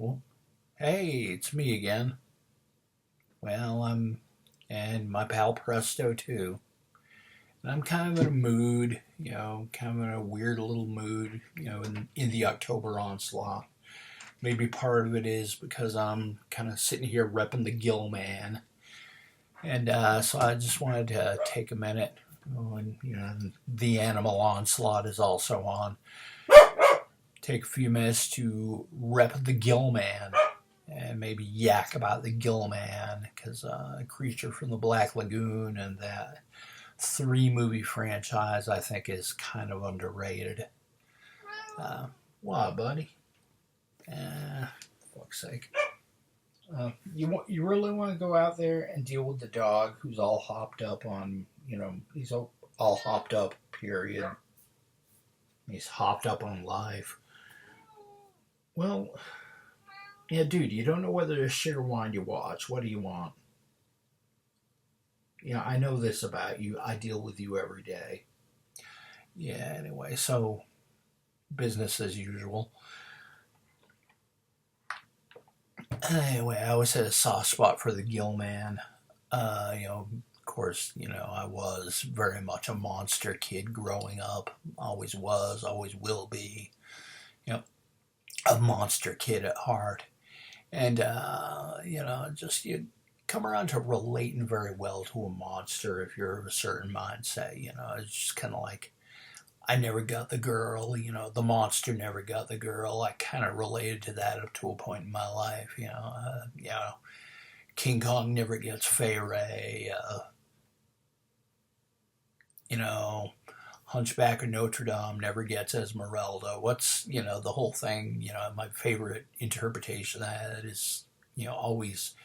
Well, hey, it's me again. Well, and my pal Presto too. And I'm kind of in a mood, kind of in a weird little mood, in the October onslaught. Maybe part of it is because I'm kind of sitting here repping the Gill Man. And so I just wanted to take a minute when, the animal onslaught is also on. Take a few minutes to rep the Gill Man and maybe yak about the Gill Man because a creature from the Black Lagoon and that three movie franchise I think is kind of underrated. What, buddy? Fuck's sake. You really want to go out there and deal with the dog who's all hopped up on, he's all hopped up, period. He's hopped up on life. Well, yeah, dude, you don't know whether to shit or wine you watch. What do you want? I know this about you. I deal with you every day. Yeah, anyway, so business as usual. Anyway, I always had a soft spot for the Gill Man. Of course, I was very much a monster kid growing up. Always was, always will be. A monster kid at heart. And, just you come around to relating very well to a monster if you're of a certain mindset. It's just kind of like, I never got the girl, the monster never got the girl. I kind of related to that up to a point in my life, King Kong never gets Fay Ray, Hunchback of Notre Dame never gets Esmeralda. What's, the whole thing, my favorite interpretation of that is, always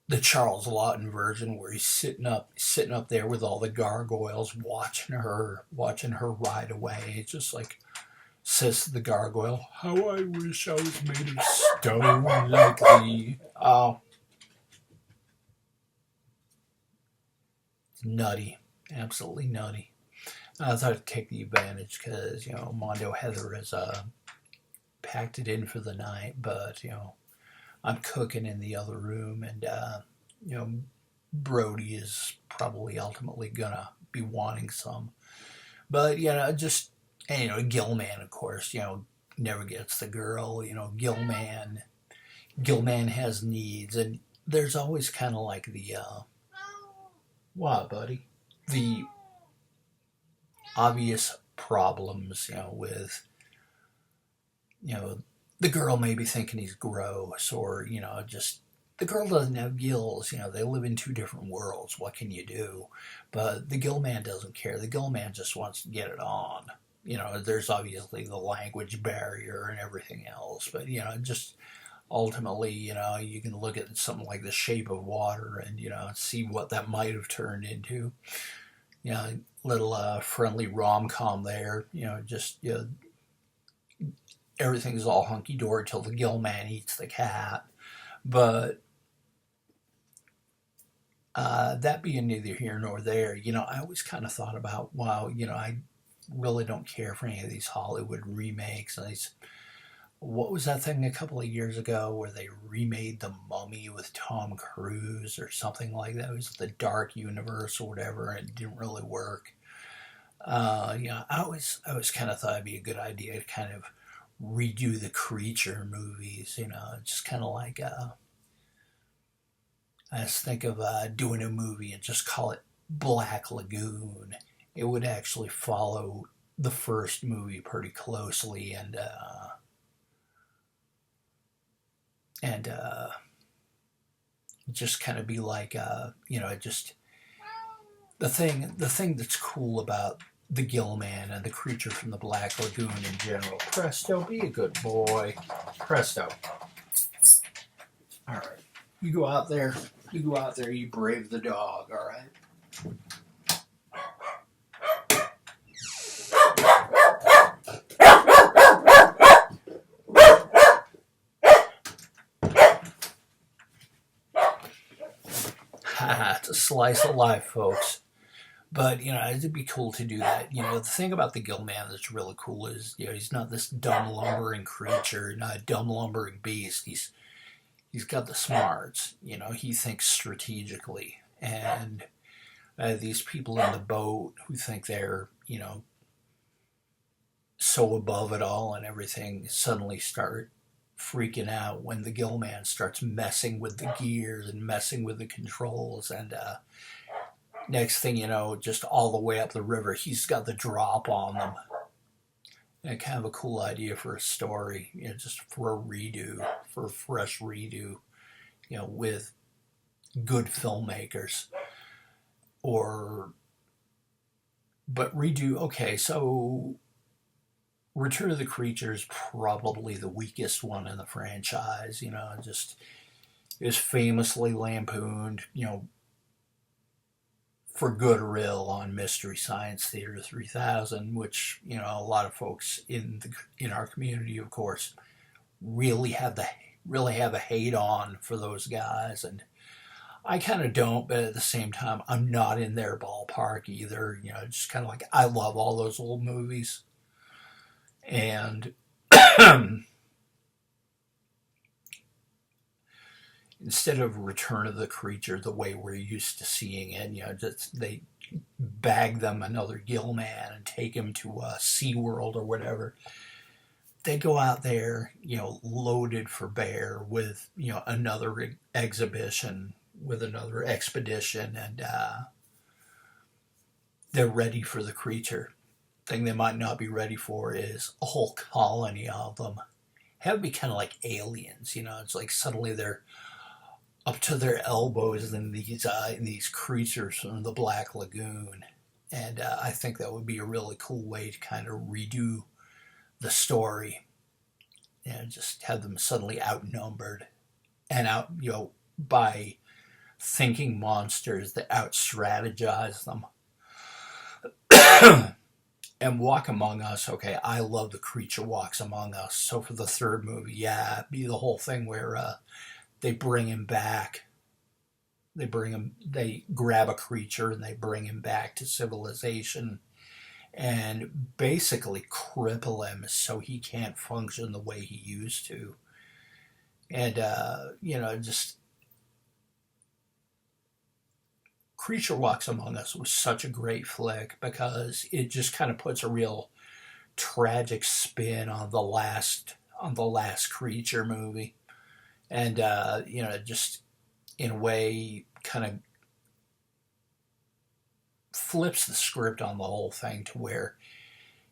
the Charles Lawton version where he's sitting up there with all the gargoyles watching her ride away. It's just like says to the gargoyle, "How I wish I was made of stone like thee." Oh, nutty, absolutely nutty. I thought I'd take the advantage because Mondo Heather has packed it in for the night, but I'm cooking in the other room, and Brody is probably ultimately gonna be wanting some. But Gill Man, of course, never gets the girl. Gill Man has needs, and there's always kind of like the what, buddy? The obvious problems, with the girl maybe thinking he's gross, or just the girl doesn't have gills. They live in two different worlds. What can you do? But the Gill Man doesn't care. The Gill Man just wants to get it on. There's obviously the language barrier and everything else, but just ultimately, you can look at something like The Shape of Water and see what that might have turned into. Little friendly rom-com there. Everything's all hunky-dory till the Gill Man eats the cat. But that being neither here nor there, I always kind of thought about, wow, I really don't care for any of these Hollywood remakes. And what was that thing a couple of years ago where they remade The Mummy with Tom Cruise or something like that? It was the Dark Universe or whatever, and it didn't really work. I always kind of thought it'd be a good idea to kind of redo the creature movies, just kind of like, I just think of doing a movie and just call it Black Lagoon. It would actually follow the first movie pretty closely, and just kind of be like, just the thing that's cool about the Gill Man and the creature from the Black Lagoon in general. Presto, be a good boy. Presto. All right. You go out there, you brave the dog, all right? It's a slice of life, folks. But, it'd be cool to do that. The thing about the Gill Man that's really cool is, he's not this dumb lumbering creature, not a dumb lumbering beast. He's got the smarts. He thinks strategically. And these people in the boat who think they're, so above it all and everything suddenly start freaking out when the Gill Man starts messing with the gears and messing with the controls. And next thing you know, just all the way up the river, he's got the drop on them. And kind of a cool idea for a story, just for a redo, for a fresh redo, with good filmmakers. But redo, okay, so Return of the Creature is probably the weakest one in the franchise, just is famously lampooned, for good or ill on Mystery Science Theater 3000, which, a lot of folks in our community, of course, really have a hate on for those guys. And I kind of don't, but at the same time, I'm not in their ballpark either. Just kind of like, I love all those old movies. And instead of Return of the Creature the way we're used to seeing it, just they bag them another Gill Man and take him to SeaWorld or whatever. They go out there, loaded for bear with, another exhibition, with another expedition, and they're ready for the creature. Thing they might not be ready for is a whole colony of them. Have it be kind of like aliens, it's like suddenly they're up to their elbows in these creatures from the Black Lagoon. And I think that would be a really cool way to kind of redo the story. Just have them suddenly outnumbered and by thinking monsters that out-strategize them. And Walk Among Us, okay, I love the creature walks among us. So for the third movie, yeah, be the whole thing where they bring him back. They grab a creature and they bring him back to civilization and basically cripple him so he can't function the way he used to. And, just Creature Walks Among Us was such a great flick because it just kind of puts a real tragic spin on the last Creature movie. And, just in a way kind of flips the script on the whole thing to where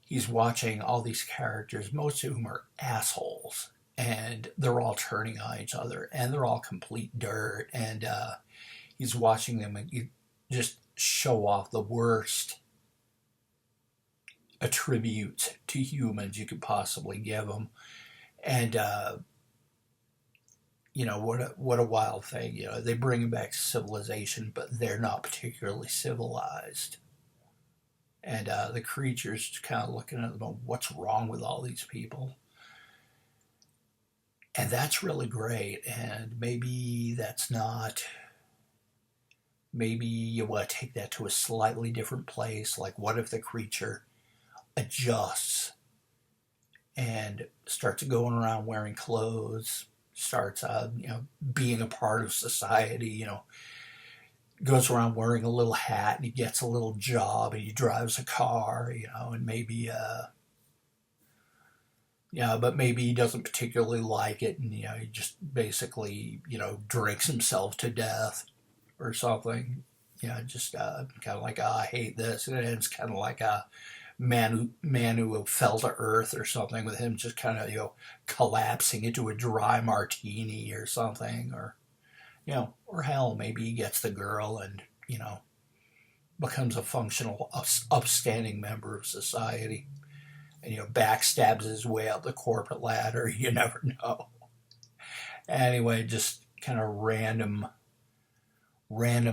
he's watching all these characters, most of whom are assholes, and they're all turning on each other, and they're all complete dirt, and he's watching them just show off the worst attributes to humans you could possibly give them. And what a wild thing. They bring him back to civilization, but they're not particularly civilized. And the creature's just kind of looking at them, what's wrong with all these people? And that's really great. And maybe you want to take that to a slightly different place. Like, what if the creature adjusts and starts going around wearing clothes, starts, being a part of society, goes around wearing a little hat and he gets a little job and he drives a car, and maybe, but maybe he doesn't particularly like it and, he just basically, drinks himself to death or something. Just kind of like, I hate this. And it's kind of like a man who fell to earth or something, with him just kind of, collapsing into a dry martini or something. Or, or hell, maybe he gets the girl and, becomes a functional, upstanding member of society. And, backstabs his way up the corporate ladder. You never know. Anyway, just kind of random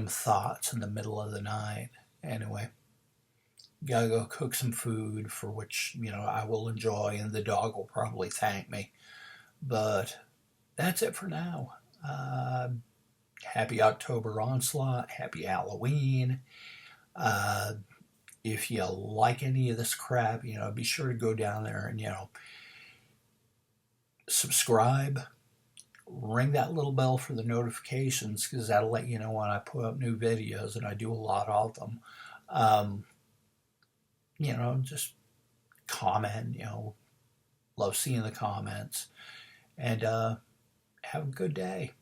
thoughts in the middle of the night. Anyway, gotta go cook some food, for which, I will enjoy, and the dog will probably thank me. But that's it for now. Happy October Onslaught. Happy Halloween. If you like any of this crap, be sure to go down there and, subscribe, ring that little bell for the notifications, because that'll let you know when I put up new videos, and I do a lot of them. Um, just comment, love seeing the comments, and have a good day.